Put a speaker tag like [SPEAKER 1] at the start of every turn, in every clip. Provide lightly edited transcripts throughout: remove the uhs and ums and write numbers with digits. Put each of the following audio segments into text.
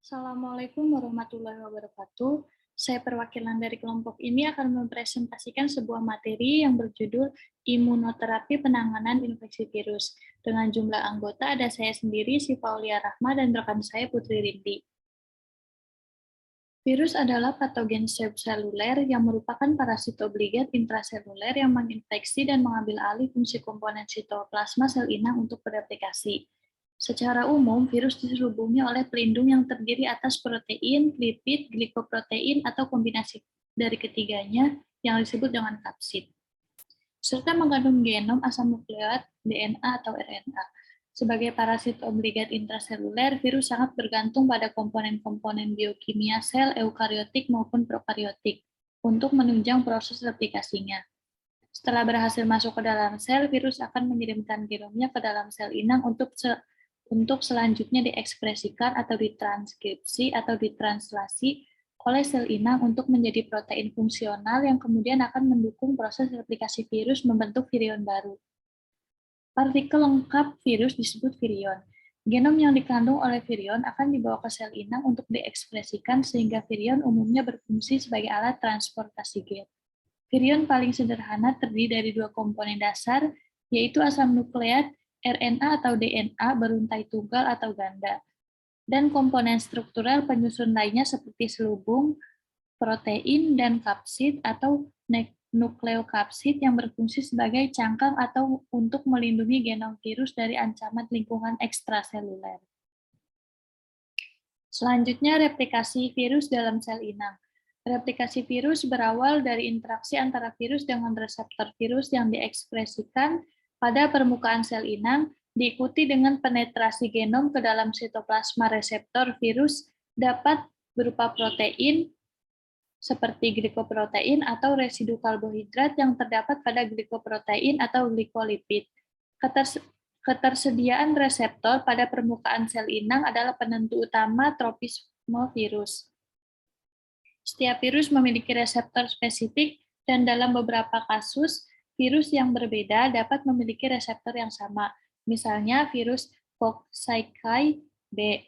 [SPEAKER 1] Assalamualaikum warahmatullahi wabarakatuh. Saya perwakilan dari kelompok ini akan mempresentasikan sebuah materi yang berjudul Imunoterapi Penanganan Infeksi Virus. Dengan jumlah anggota ada saya sendiri, Sifaulia Rahma, dan rekan saya Putri Rindi. Virus adalah patogen subseluler yang merupakan parasit obligat intraseluler yang menginfeksi dan mengambil alih fungsi komponen sitoplasma sel inang untuk bereplikasi. Secara umum, virus diselubungi oleh pelindung yang terdiri atas protein, lipid, glikoprotein, atau kombinasi dari ketiganya yang disebut dengan kapsid, serta mengandung genom asam nukleat, DNA atau RNA. Sebagai parasit obligat intraseluler, virus sangat bergantung pada komponen-komponen biokimia sel eukariotik maupun prokariotik untuk menunjang proses replikasinya. Setelah berhasil masuk ke dalam sel, virus akan mengirimkan genomnya ke dalam sel inang untuk selanjutnya diekspresikan atau ditranskripsi atau ditranslasi oleh sel inang untuk menjadi protein fungsional yang kemudian akan mendukung proses replikasi virus membentuk virion baru. Partikel lengkap virus disebut virion. Genom yang dikandung oleh virion akan dibawa ke sel inang untuk diekspresikan sehingga virion umumnya berfungsi sebagai alat transportasi gen. Virion paling sederhana terdiri dari dua komponen dasar, yaitu asam nukleat, RNA atau DNA beruntai tunggal atau ganda, dan komponen struktural penyusun lainnya seperti selubung, protein, dan kapsid atau nukleokapsid yang berfungsi sebagai cangkang atau untuk melindungi genom virus dari ancaman lingkungan ekstraseluler. Selanjutnya, replikasi virus dalam sel inang. Replikasi virus berawal dari interaksi antara virus dengan reseptor virus yang diekspresikan pada permukaan sel inang, diikuti dengan penetrasi genom ke dalam sitoplasma. Reseptor virus dapat berupa protein, seperti glikoprotein atau residu karbohidrat yang terdapat pada glikoprotein atau glikolipid. Ketersediaan reseptor pada permukaan sel inang adalah penentu utama tropisme virus. Setiap virus memiliki reseptor spesifik dan dalam beberapa kasus, virus yang berbeda dapat memiliki reseptor yang sama. Misalnya virus Coxsackie B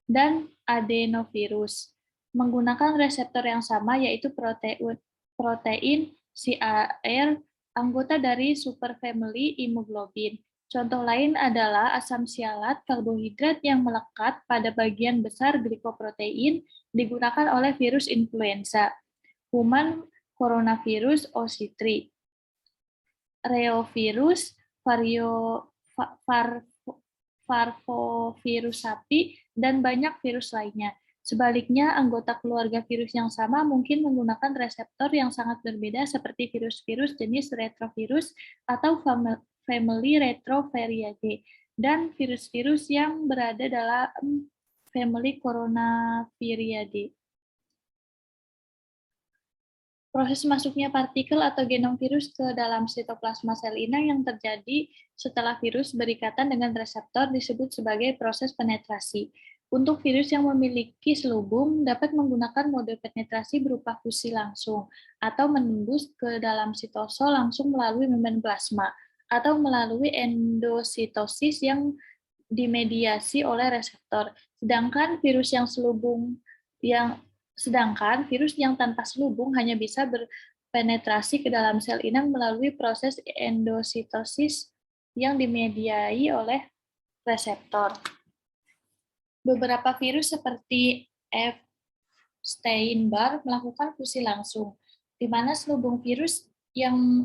[SPEAKER 1] dan adenovirus menggunakan reseptor yang sama, yaitu protein CAR, anggota dari superfamily hemoglobin. Contoh lain adalah asam sialat, karbohidrat yang melekat pada bagian besar glikoprotein digunakan oleh virus influenza, human coronavirus OC3, reovirus, parvovirus sapi, dan banyak virus lainnya. Sebaliknya, anggota keluarga virus yang sama mungkin menggunakan reseptor yang sangat berbeda seperti virus-virus jenis retrovirus atau family Retroviridae, dan virus-virus yang berada dalam family Coronaviridae. Proses masuknya partikel atau genom virus ke dalam sitoplasma sel inang yang terjadi setelah virus berikatan dengan reseptor disebut sebagai proses penetrasi. Untuk virus yang memiliki selubung, dapat menggunakan mode penetrasi berupa fusi langsung, atau menembus ke dalam sitosol langsung melalui membran plasma, atau melalui endositosis yang dimediasi oleh reseptor. Sedangkan virus yang tanpa selubung hanya bisa berpenetrasi ke dalam sel inang melalui proses endositosis yang dimediai oleh reseptor. Beberapa virus seperti Epstein-Barr melakukan fusi langsung, di mana selubung virus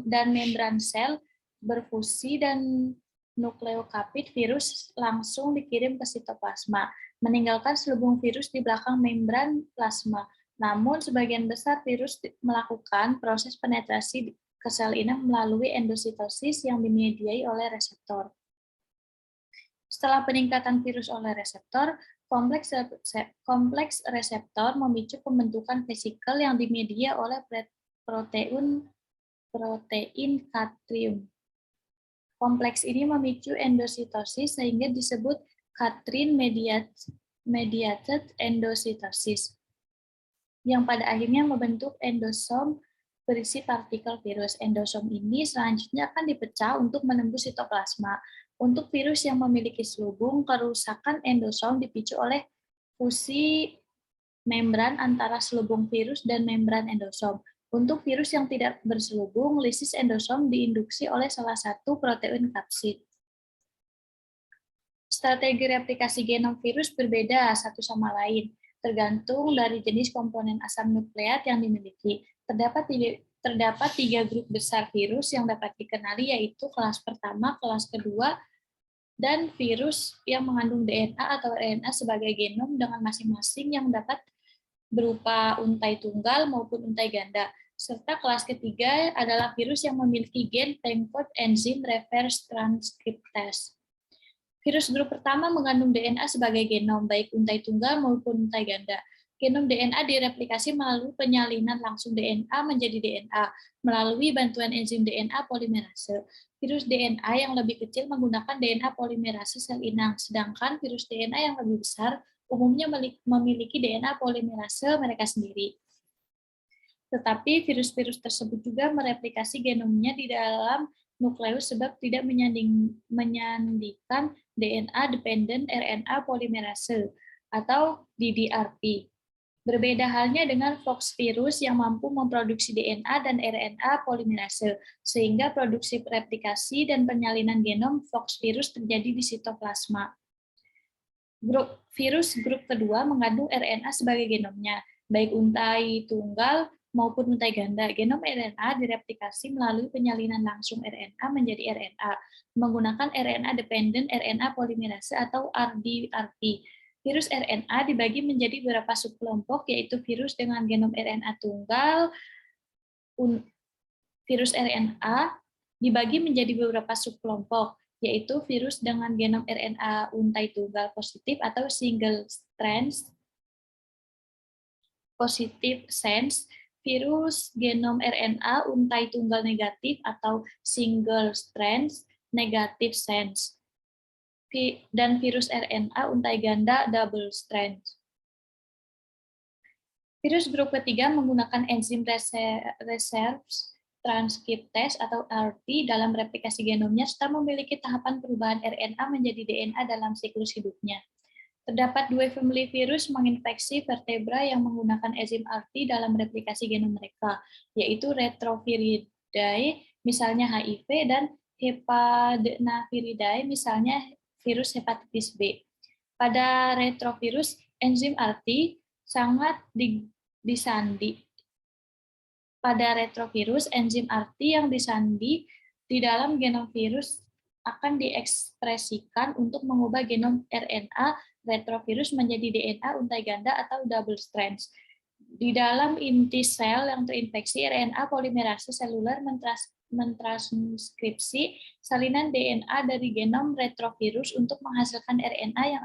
[SPEAKER 1] dan membran sel berfusi dan nukleokapsid virus langsung dikirim ke sitoplasma, meninggalkan selubung virus di belakang membran plasma. Namun, sebagian besar virus melakukan proses penetrasi ke sel inang melalui endositosis yang dimediai oleh reseptor. Setelah peningkatan virus oleh reseptor, kompleks reseptor memicu pembentukan vesikel yang dimediasi oleh protein katrium. Kompleks ini memicu endositosis sehingga disebut katrin-mediated endositosis, yang pada akhirnya membentuk endosom berisi partikel virus. Endosom ini selanjutnya akan dipecah untuk menembus sitoplasma. Untuk virus yang memiliki selubung, kerusakan endosom dipicu oleh fusi membran antara selubung virus dan membran endosom. Untuk virus yang tidak berselubung, lisis endosom diinduksi oleh salah satu protein kapsid. Strategi replikasi genom virus berbeda satu sama lain, tergantung dari jenis komponen asam nukleat yang dimiliki. Terdapat tiga grup besar virus yang dapat dikenali, yaitu kelas pertama, kelas kedua, dan virus yang mengandung DNA atau RNA sebagai genom dengan masing-masing yang dapat berupa untai tunggal maupun untai ganda. Serta kelas ketiga adalah virus yang memiliki gen pengkode enzim reverse transcriptase. Virus grup pertama mengandung DNA sebagai genom, baik untai tunggal maupun untai ganda. Genom DNA direplikasi melalui penyalinan langsung DNA menjadi DNA, melalui bantuan enzim DNA polimerase. Virus DNA yang lebih kecil menggunakan DNA polimerase sel inang, sedangkan virus DNA yang lebih besar umumnya memiliki DNA polimerase mereka sendiri. Tetapi virus-virus tersebut juga mereplikasi genomnya di dalam nukleus sebab tidak menyandikan DNA-dependent RNA polymerase atau DDRP. Berbeda halnya dengan Fox virus yang mampu memproduksi DNA dan RNA polimerase, sehingga produksi replikasi dan penyalinan genom Fox virus terjadi di sitoplasma. Virus grup kedua mengandung RNA sebagai genomnya, baik untai tunggal maupun untai ganda. Genom RNA direplikasi melalui penyalinan langsung RNA menjadi RNA, menggunakan RNA-dependent RNA polimerase atau RDRP. Virus RNA dibagi menjadi beberapa subkelompok, yaitu virus dengan genom RNA tunggal. Virus RNA dibagi menjadi beberapa subkelompok, yaitu virus dengan genom RNA untai tunggal positif atau single strand positive sense, virus genom RNA untai tunggal negatif atau single strand negative sense, dan virus RNA untai ganda double strand. Virus grup ketiga menggunakan enzim reverse transcriptase atau RT dalam replikasi genomnya serta memiliki tahapan perubahan RNA menjadi DNA dalam siklus hidupnya. Terdapat dua famili virus menginfeksi vertebra yang menggunakan enzim RT dalam replikasi genom mereka, yaitu Retroviridae, misalnya HIV, dan Hepadnaviridae, misalnya virus hepatitis B. Pada retrovirus, enzim RT sangat disandi. Pada retrovirus, enzim RT yang disandi di dalam genom virus akan diekspresikan untuk mengubah genom RNA retrovirus menjadi DNA untai ganda atau double strands. Di dalam inti sel yang terinfeksi, RNA polimerase seluler mentranskripsi salinan DNA dari genom retrovirus untuk menghasilkan RNA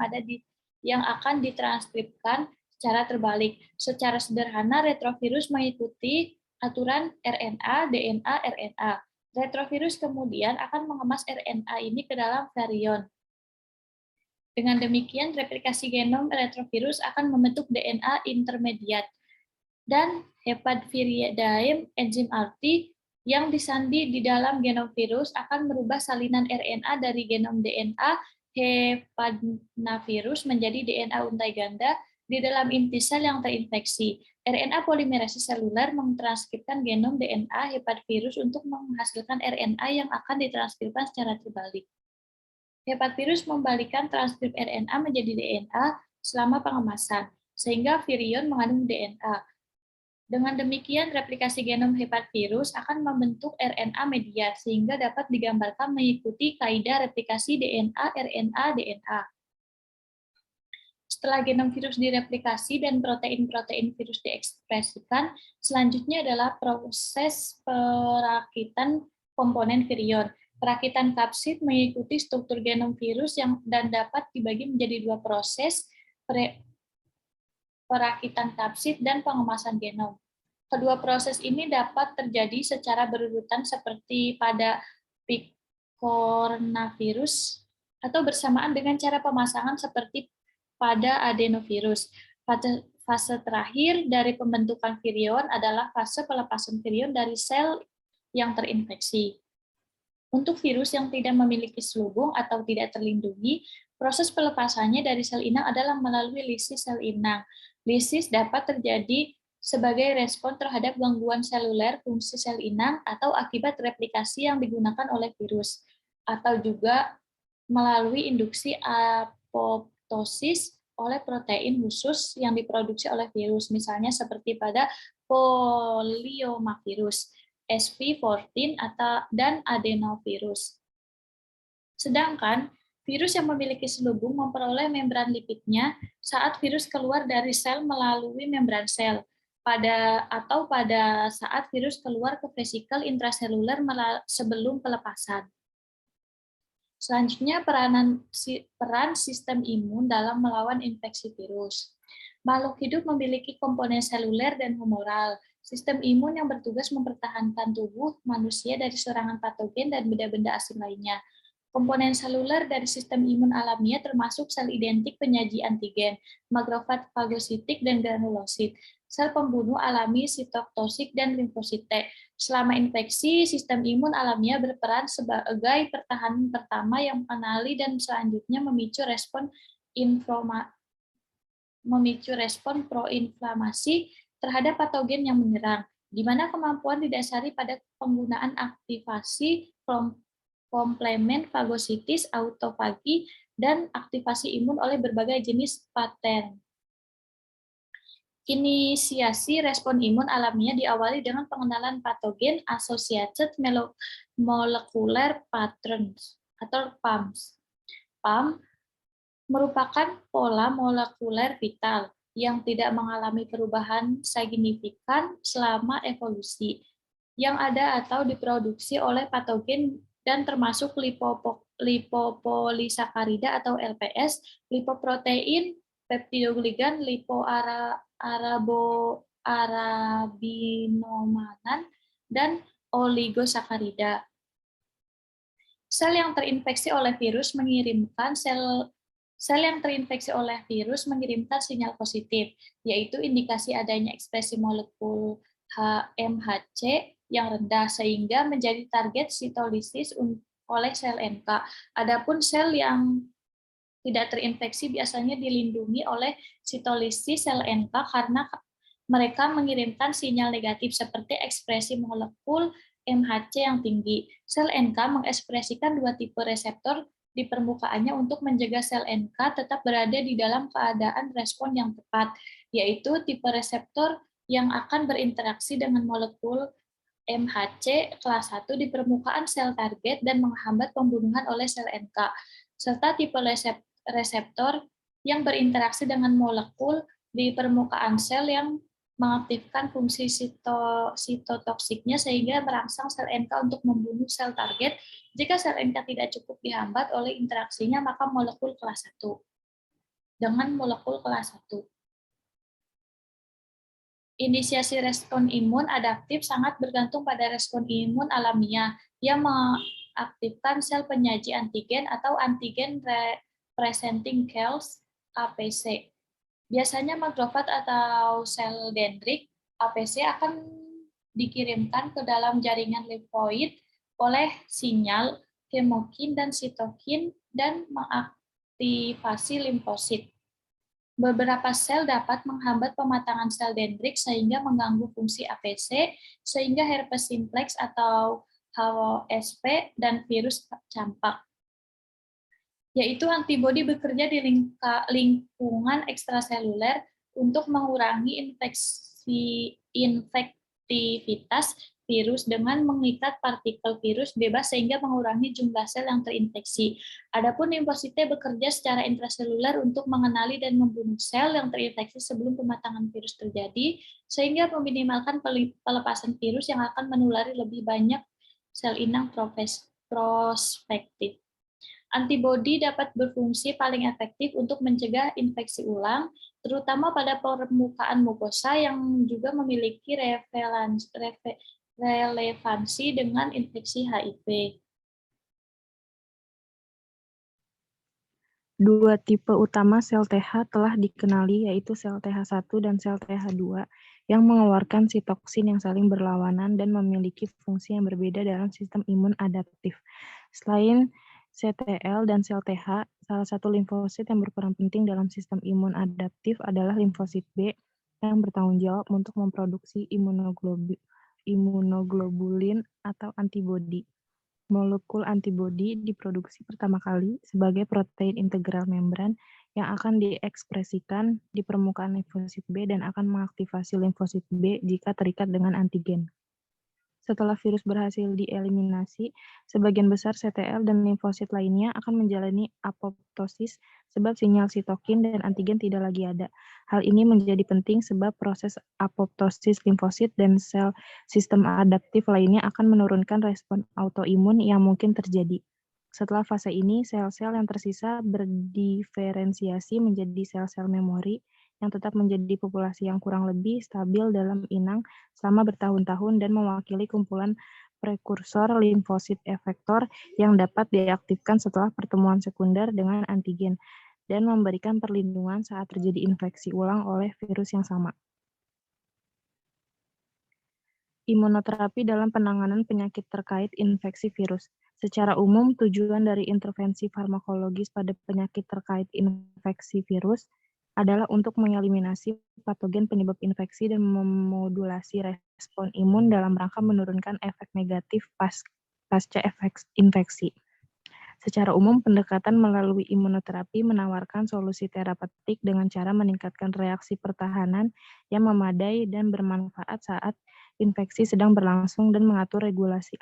[SPEAKER 1] yang akan ditranskripsikan secara terbalik. Secara sederhana, retrovirus mengikuti aturan RNA, DNA, RNA. Retrovirus kemudian akan mengemas RNA ini ke dalam virion. Dengan demikian, replikasi genom retrovirus akan membentuk DNA intermediat. Dan Hepadviridae, enzim RT yang disandi di dalam genom virus akan merubah salinan RNA dari genom DNA Hepadnavirus menjadi DNA untai ganda di dalam inti sel yang terinfeksi. RNA polimerase seluler mentranskripsikan genom DNA hepatvirus untuk menghasilkan RNA yang akan ditranskripsikan secara terbalik. Hepatvirus membalikkan transkrip RNA menjadi DNA selama pengemasan, sehingga virion mengandung DNA. Dengan demikian, replikasi genom hepatvirus akan membentuk RNA mediat, sehingga dapat digambarkan mengikuti kaidah replikasi DNA, RNA, DNA. Setelah genom virus direplikasi dan protein-protein virus diekspresikan, selanjutnya adalah proses perakitan komponen virion. Perakitan kapsid mengikuti struktur genom virus dan dapat dibagi menjadi dua proses, perakitan kapsid dan pengemasan genom. Kedua proses ini dapat terjadi secara berurutan seperti pada picornavirus atau bersamaan dengan cara pemasangan seperti pada adenovirus. Fase terakhir dari pembentukan virion adalah fase pelepasan virion dari sel yang terinfeksi. Untuk virus yang tidak memiliki selubung atau tidak terlindungi, Proses pelepasannya dari sel inang adalah melalui lisis sel inang. Lisis dapat terjadi sebagai respon terhadap gangguan seluler fungsi sel inang atau akibat replikasi yang digunakan oleh virus, atau juga melalui induksi apoptosis oleh protein khusus yang diproduksi oleh virus, misalnya seperti pada poliomavirus, SV14, dan adenovirus. Sedangkan virus yang memiliki selubung memperoleh membran lipidnya saat virus keluar dari sel melalui membran sel, pada saat virus keluar ke vesikel intraseluler sebelum pelepasan. Selanjutnya, peran sistem imun dalam melawan infeksi virus. Makhluk hidup memiliki komponen seluler dan humoral. Sistem imun yang bertugas mempertahankan tubuh manusia dari serangan patogen dan benda-benda asing lainnya. Komponen seluler dari sistem imun alamiah termasuk sel identik penyaji antigen, makrofag fagositik, dan granulosit, sel pembunuh alami sitotoksik, dan limfosit T. Selama infeksi, sistem imun alamiah berperan sebagai pertahanan pertama yang mengenali dan selanjutnya memicu respon proinflamasi terhadap patogen yang menyerang, di mana kemampuan didasari pada penggunaan aktivasi komplemen fagositis, autofagi, dan aktivasi imun oleh berbagai jenis paten. Inisiasi respon imun alamiah diawali dengan pengenalan patogen associated molecular patterns atau PAMS. PAM merupakan pola molekuler vital yang tidak mengalami perubahan signifikan selama evolusi, yang ada atau diproduksi oleh patogen dan termasuk lipopolisakarida atau LPS, lipoprotein, peptidoglikan, lipoarabinomanan, dan oligosakarida. Sel yang terinfeksi oleh virus mengirimkan sinyal positif, yaitu indikasi adanya ekspresi molekul MHC yang rendah sehingga menjadi target sitolisis oleh sel NK. Adapun sel yang tidak terinfeksi biasanya dilindungi oleh sitolisis sel NK karena mereka mengirimkan sinyal negatif seperti ekspresi molekul MHC yang tinggi. Sel NK mengekspresikan dua tipe reseptor di permukaannya untuk mencegah sel NK tetap berada di dalam keadaan respon yang tepat, yaitu tipe reseptor yang akan berinteraksi dengan molekul MHC kelas 1 di permukaan sel target dan menghambat pembunuhan oleh sel NK, serta tipe reseptor yang berinteraksi dengan molekul di permukaan sel yang mengaktifkan fungsi sitotoksiknya sehingga merangsang sel NK untuk membunuh sel target. Jika sel NK tidak cukup dihambat oleh interaksinya, maka molekul kelas 1 dengan molekul kelas 1. Inisiasi respon imun adaptif sangat bergantung pada respon imun alamiah yang mengaktifkan sel penyaji antigen atau antigen presenting cells APC. Biasanya makrofag atau sel dendrik APC akan dikirimkan ke dalam jaringan limfoid oleh sinyal kemokin dan sitokin dan mengaktifasi limfosit. Beberapa sel dapat menghambat pematangan sel dendrik sehingga mengganggu fungsi APC, sehingga herpes simplex atau HOSP dan virus campak, yaitu antibodi bekerja di lingkungan ekstraseluler untuk mengurangi infektivitas virus dengan mengikat partikel virus bebas sehingga mengurangi jumlah sel yang terinfeksi. Adapun limfosit bekerja secara intraseluler untuk mengenali dan membunuh sel yang terinfeksi sebelum pematangan virus terjadi, sehingga meminimalkan pelepasan virus yang akan menulari lebih banyak sel inang prospektif. Antibodi dapat berfungsi paling efektif untuk mencegah infeksi ulang, terutama pada permukaan mukosa yang juga memiliki relevansi dengan infeksi HIV.
[SPEAKER 2] Dua tipe utama sel TH telah dikenali, yaitu sel TH1 dan sel TH2, yang mengeluarkan sitoksin yang saling berlawanan dan memiliki fungsi yang berbeda dalam sistem imun adaptif. Selain CTL dan sel TH, salah satu limfosit yang berperan penting dalam sistem imun adaptif adalah limfosit B yang bertanggung jawab untuk memproduksi imunoglobulin atau antibodi. Molekul antibodi diproduksi pertama kali sebagai protein integral membran yang akan diekspresikan di permukaan limfosit B dan akan mengaktifasi limfosit B jika terikat dengan antigen. Setelah virus berhasil dieliminasi, sebagian besar CTL dan limfosit lainnya akan menjalani apoptosis sebab sinyal sitokin dan antigen tidak lagi ada. Hal ini menjadi penting sebab proses apoptosis limfosit dan sel sistem adaptif lainnya akan menurunkan respon autoimun yang mungkin terjadi. Setelah fase ini, sel-sel yang tersisa berdiferensiasi menjadi sel-sel memori yang tetap menjadi populasi yang kurang lebih stabil dalam inang selama bertahun-tahun dan mewakili kumpulan prekursor limfosit efektor yang dapat diaktifkan setelah pertemuan sekunder dengan antigen dan memberikan perlindungan saat terjadi infeksi ulang oleh virus yang sama. Imunoterapi dalam penanganan penyakit terkait infeksi virus. Secara umum, tujuan dari intervensi farmakologis pada penyakit terkait infeksi virus adalah untuk mengeliminasi patogen penyebab infeksi dan memodulasi respon imun dalam rangka menurunkan efek negatif pasca efek infeksi. Secara umum, pendekatan melalui imunoterapi menawarkan solusi terapeutik dengan cara meningkatkan reaksi pertahanan yang memadai dan bermanfaat saat infeksi sedang berlangsung dan mengatur regulasi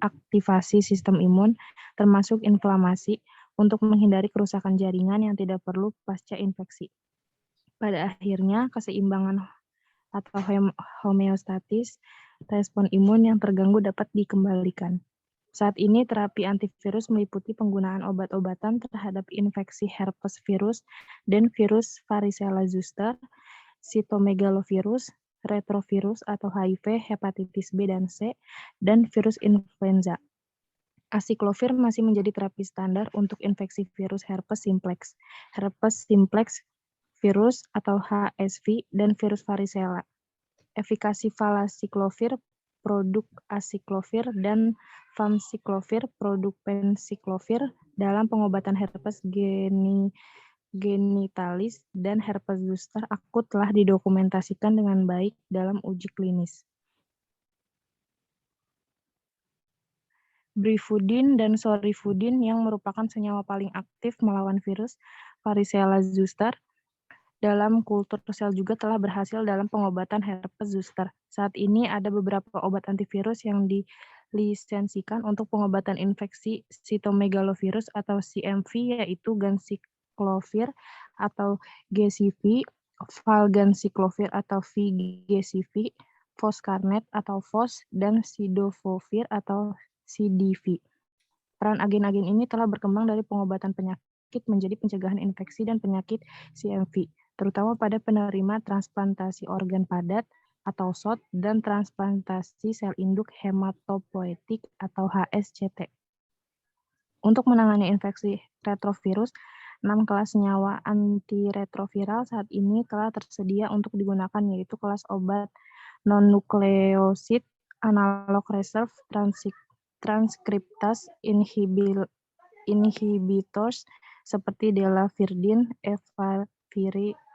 [SPEAKER 2] aktivasi sistem imun, termasuk inflamasi, untuk menghindari kerusakan jaringan yang tidak perlu pasca infeksi. Pada akhirnya, keseimbangan atau homeostatis respon imun yang terganggu dapat dikembalikan. Saat ini, terapi antivirus meliputi penggunaan obat-obatan terhadap infeksi herpes virus dan virus varicella zoster, sitomegalovirus, retrovirus atau HIV, hepatitis B dan C, dan virus influenza. Acyclovir masih menjadi terapi standar untuk infeksi virus herpes simplex virus atau HSV, dan virus varicella. Efikasi valaciclovir, produk acyclovir, dan famciclovir, produk penciclovir dalam pengobatan herpes genitalis dan herpes zoster akut telah didokumentasikan dengan baik dalam uji klinis. Brifudin dan sorifudin yang merupakan senyawa paling aktif melawan virus varicella zoster dalam kultur sel juga telah berhasil dalam pengobatan herpes zoster. Saat ini ada beberapa obat antivirus yang dilisensikan untuk pengobatan infeksi sitomegalovirus atau CMV, yaitu ganciclovir atau GCV, valganciclovir atau VGCV, foscarnet atau FOS, dan cidofovir atau CDV. Peran agen-agen ini telah berkembang dari pengobatan penyakit menjadi pencegahan infeksi dan penyakit CMV, terutama pada penerima transplantasi organ padat atau SOT dan transplantasi sel induk hematopoietik atau HSCT. Untuk menangani infeksi retrovirus, 6 kelas senyawa antiretroviral saat ini telah tersedia untuk digunakan, yaitu kelas obat non-nukleosid, analog reserve, transkriptase inhibitors seperti delavirdin,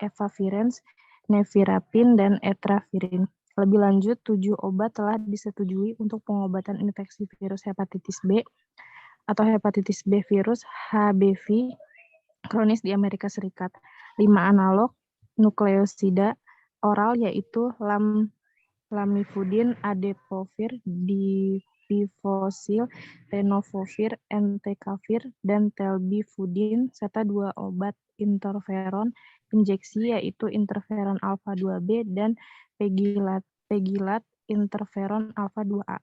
[SPEAKER 2] efavirenz, nevirapin, dan etravirin. Lebih lanjut, 7 obat telah disetujui untuk pengobatan infeksi virus hepatitis B atau hepatitis B virus HBV kronis di Amerika Serikat. 5 analog nukleosida oral yaitu lamivudin, adefovir, dipivosil, tenofovir, entecavir, dan telbifudin, serta 2 obat interferon injeksi yaitu interferon alfa 2B dan pegilat interferon alfa 2A.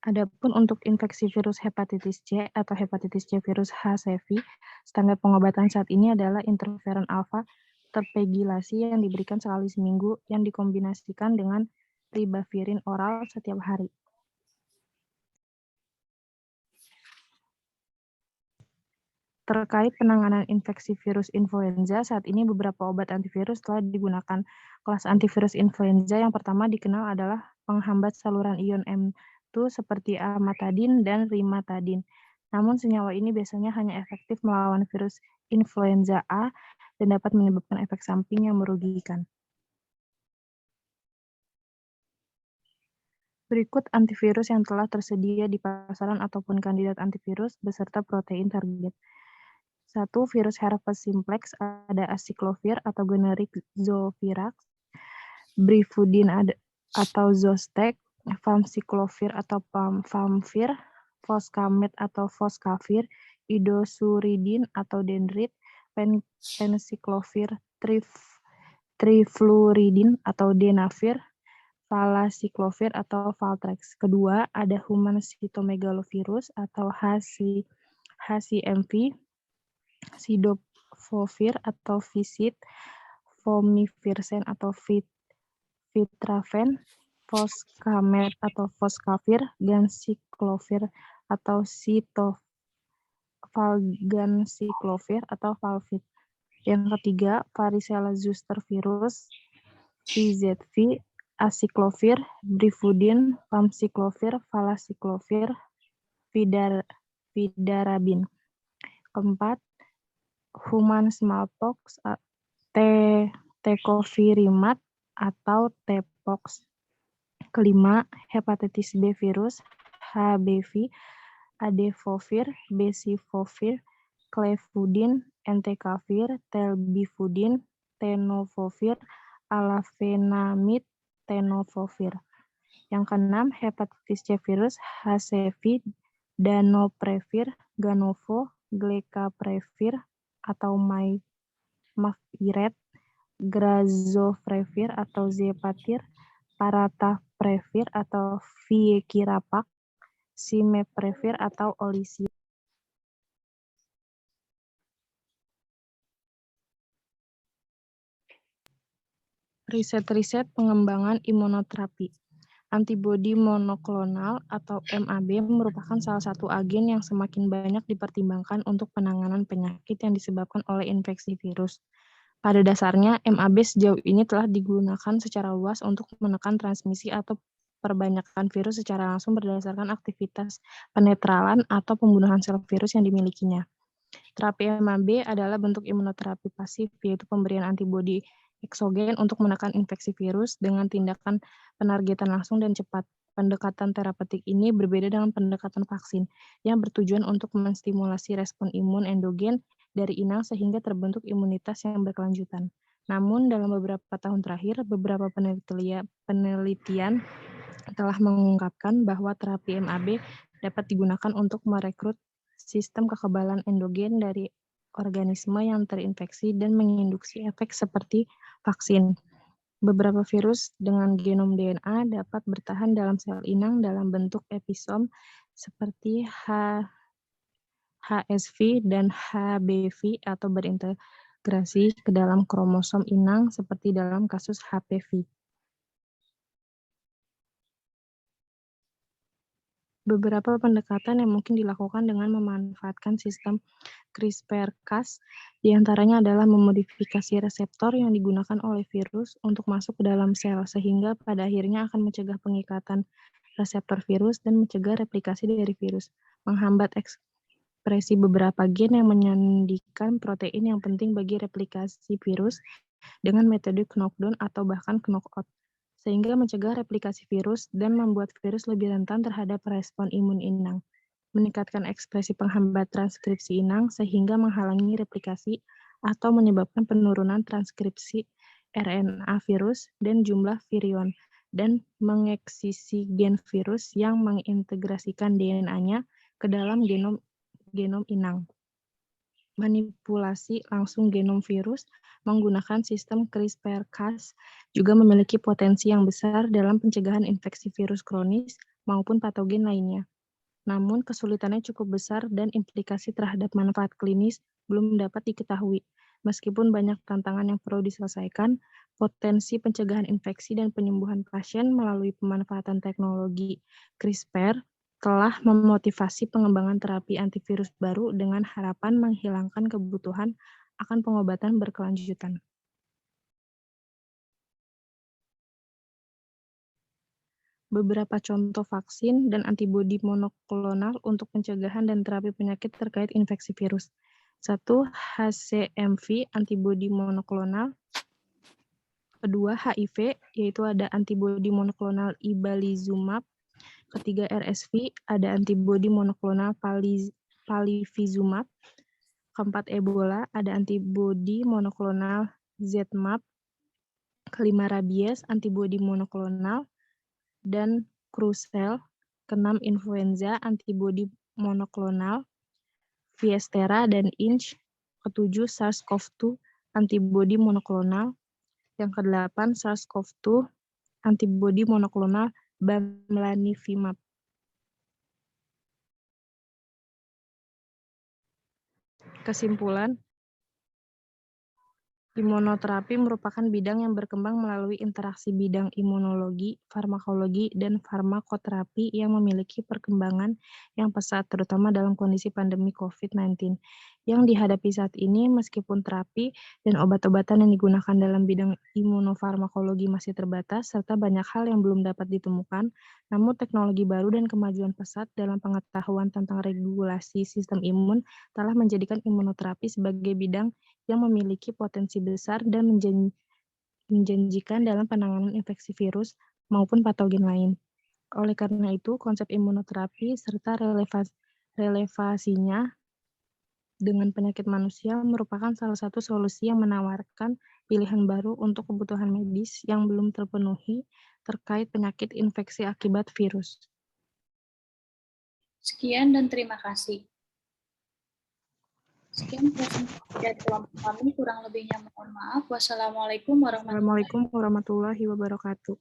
[SPEAKER 2] Adapun untuk infeksi virus hepatitis C atau hepatitis C virus HCV, standar pengobatan saat ini adalah interferon alfa terpegilasi yang diberikan sekali seminggu yang dikombinasikan dengan ribavirin oral setiap hari. Terkait penanganan infeksi virus influenza, saat ini beberapa obat antivirus telah digunakan. Kelas antivirus influenza yang pertama dikenal adalah penghambat saluran ion M2 seperti amatadin dan rimatadin. Namun senyawa ini biasanya hanya efektif melawan virus influenza A dan dapat menyebabkan efek samping yang merugikan. Berikut antivirus yang telah tersedia di pasaran ataupun kandidat antivirus beserta protein target. 1. Virus herpes simplex ada acyclovir atau generik Zovirax, Brifudin atau Zostek, Famciclovir atau Famvir, Foscamet atau Foscavir, Idosuridin atau Dendrit, Penciclovir, Trifluridin atau Denavir, Valaciclovir atau Valtrex. Kedua, ada human cytomegalovirus atau HCMV, Cidofovir atau Visit, Fomifirsen atau Vitrafen, Foscamet atau Foscavir, Ganciclovir atau Valganciclovir atau Valvit. Yang ketiga, Varicella zoster virus, VZV, Acyclovir, Brifudin, Famciclovir, Valaciclovir, Vidarabin. Keempat, human smallpox, Tecovirimat atau Tpox. Kelima, hepatitis B virus, HBV, Adefovir, Besifovir, Clefidin, Entecavir, Telbifudin, Tenofovir, Alafenamid, Tenofovir. Yang keenam, hepatitis C virus, HCV, Danoprevir, Ganovo, Glecaprevir atau Maviret, Grazoprevir atau Zepatir, Parataprevir atau Viekirapak, Simeprevir atau Olisia. Riset-riset pengembangan imunoterapi. Antibodi monoklonal atau MAB merupakan salah satu agen yang semakin banyak dipertimbangkan untuk penanganan penyakit yang disebabkan oleh infeksi virus. Pada dasarnya, MAB sejauh ini telah digunakan secara luas untuk menekan transmisi atau perbanyakan virus secara langsung berdasarkan aktivitas penetralan atau pembunuhan sel virus yang dimilikinya. Terapi MAB adalah bentuk imunoterapi pasif, yaitu pemberian antibodi eksogen untuk menekan infeksi virus dengan tindakan penargetan langsung dan cepat. Pendekatan terapeutik ini berbeda dengan pendekatan vaksin, yang bertujuan untuk menstimulasi respon imun endogen dari inang sehingga terbentuk imunitas yang berkelanjutan. Namun, dalam beberapa tahun terakhir, beberapa penelitian telah mengungkapkan bahwa terapi MAB dapat digunakan untuk merekrut sistem kekebalan endogen dari organisme yang terinfeksi dan menginduksi efek seperti vaksin. Beberapa virus dengan genom DNA dapat bertahan dalam sel inang dalam bentuk episom seperti HSV dan HBV atau berintegrasi ke dalam kromosom inang seperti dalam kasus HPV. Beberapa pendekatan yang mungkin dilakukan dengan memanfaatkan sistem CRISPR-Cas, diantaranya adalah memodifikasi reseptor yang digunakan oleh virus untuk masuk ke dalam sel, sehingga pada akhirnya akan mencegah pengikatan reseptor virus dan mencegah replikasi dari virus, menghambat ekspresi beberapa gen yang menyandikan protein yang penting bagi replikasi virus dengan metode knockdown atau bahkan knockout, sehingga mencegah replikasi virus dan membuat virus lebih rentan terhadap respon imun inang, meningkatkan ekspresi penghambat transkripsi inang sehingga menghalangi replikasi atau menyebabkan penurunan transkripsi RNA virus dan jumlah virion, dan mengeksisi gen virus yang mengintegrasikan DNA-nya ke dalam genom inang. Manipulasi langsung genom virus menggunakan sistem CRISPR-Cas juga memiliki potensi yang besar dalam pencegahan infeksi virus kronis maupun patogen lainnya. Namun, kesulitannya cukup besar dan implikasi terhadap manfaat klinis belum dapat diketahui. Meskipun banyak tantangan yang perlu diselesaikan, potensi pencegahan infeksi dan penyembuhan pasien melalui pemanfaatan teknologi CRISPR telah memotivasi pengembangan terapi antivirus baru dengan harapan menghilangkan kebutuhan akan pengobatan berkelanjutan. beberapa contoh vaksin dan antibodi monoklonal untuk pencegahan dan terapi penyakit terkait infeksi virus. 1. HCMV, antibodi monoklonal. Kedua, HIV, yaitu ada antibodi monoklonal ibalizumab. Ketiga, RSV, ada antibodi monoklonal palivizumab. Keempat, Ebola, ada antibodi monoklonal ZMapp. Kelima, rabies, antibodi monoklonal. Dan Krusel. Keenam, influenza, antibodi monoklonal. Viestera dan INCH. Ketujuh, SARS-CoV-2, antibodi monoklonal. Yang kedelapan, SARS-CoV-2, antibodi monoklonal bamlanivimab. Kesimpulan, imunoterapi merupakan bidang yang berkembang melalui interaksi bidang imunologi, farmakologi, dan farmakoterapi yang memiliki perkembangan yang pesat, terutama dalam kondisi pandemi COVID-19 yang dihadapi saat ini. Meskipun terapi dan obat-obatan yang digunakan dalam bidang imunofarmakologi masih terbatas, serta banyak hal yang belum dapat ditemukan, namun teknologi baru dan kemajuan pesat dalam pengetahuan tentang regulasi sistem imun telah menjadikan imunoterapi sebagai bidang yang memiliki potensi besar dan menjanjikan dalam penanganan infeksi virus maupun patogen lain. Oleh karena itu, konsep imunoterapi serta relevasinya dengan penyakit manusia merupakan salah satu solusi yang menawarkan pilihan baru untuk kebutuhan medis yang belum terpenuhi terkait penyakit infeksi akibat virus.
[SPEAKER 1] Sekian dan terima kasih. Sekian presentasi dari kelompok kami, kurang lebihnya mohon maaf. Wassalamualaikum warahmatullahi
[SPEAKER 2] Wassalamualaikum warahmatullahi wabarakatuh.